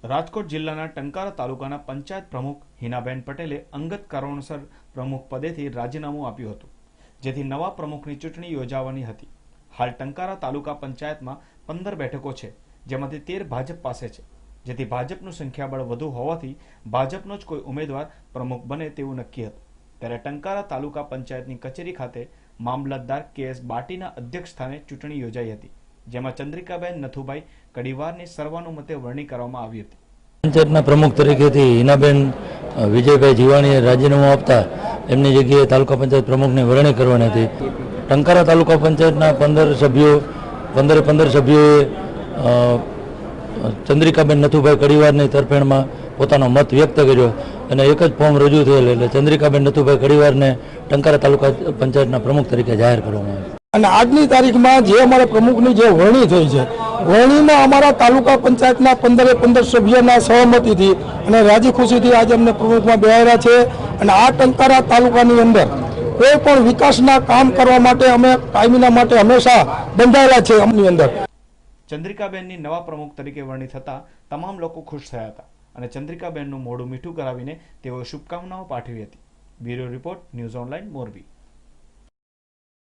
રાજકોટ જિલ્લાના ટંકારા તાલુકાના પંચાયત પ્રમુખ હિનાબેન પટેલે અંગત કારણોસર પ્રમુખ પદેથી રાજીનામું આપ્યું હતું, જેથી નવા પ્રમુખની ચૂંટણી યોજાવાની હતી। હાલ ટંકારા તાલુકા પંચાયતમાં 15 બેઠકો છે, જેમાંથી 13 ભાજપ પાસે છે, જેથી ભાજપનું સંખ્યાબળ વધુ હોવાથી ભાજપનો જ કોઈ ઉમેદવાર પ્રમુખ બને તેવું નક્કી હતું। ત્યારે ટંકારા તાલુકા પંચાયતની કચેરી ખાતે મામલતદાર કે.એસ. બાટીના અધ્યક્ષસ્થાને ચૂંટણી યોજાઈ હતી, જેમાં ચંદ્રિકાબેન નથુભાઈ કડીવારની સર્વાનુમતે વરણી કરવામાં આવી હતી। પંચાયતના પ્રમુખ તરીકેથી હિનાબેન વિજયભાઈ જીવાણીએ રાજીનામું આપતા એમની જગ્યાએ તાલુકા પંચાયત પ્રમુખની વરણી કરવાની હતી। ટંકારા તાલુકા પંચાયતના 15 સભ્યોએ ચંદ્રિકાબેન નથુભાઈ કડીવારની તરફેણમાં પોતાનો મત વ્યક્ત કર્યો અને એક જ ફોર્મ રજૂ થયેલ એટલે ચંદ્રિકાબેન નથુભાઈ કડીવારને ટંકારા તાલુકા પંચાયતના પ્રમુખ તરીકે જાહેર કરવામાં આવ્યો। અને આજની તારીખમાં જે અમારા પ્રમુખની જે વરણી થઈ છે, વરણીમાં અમારા તાલુકા પંચાયતના 15 સભ્યોના સહમતિથી અને રાજી ખુશીથી આજે અમને પ્રમુખમાં બેહાર્યા છે। અને આ ટંકારા તાલુકાની અંદર કોઈ પણ વિકાસના કામ કરવા માટે અમે કાયમીના માટે હંમેશા બંધાયેલા છે। અમની અંદર ચંદ્રિકાબેનની નવા પ્રમુખ તરીકે વરણી થતા તમામ લોકો ખુશ થયા હતા અને ચંદ્રિકાબેનનું મોઢું મીઠું કરાવીને તેઓએ શુભકામનાઓ પાઠવી હતી। Bureau report, news online, Morbi.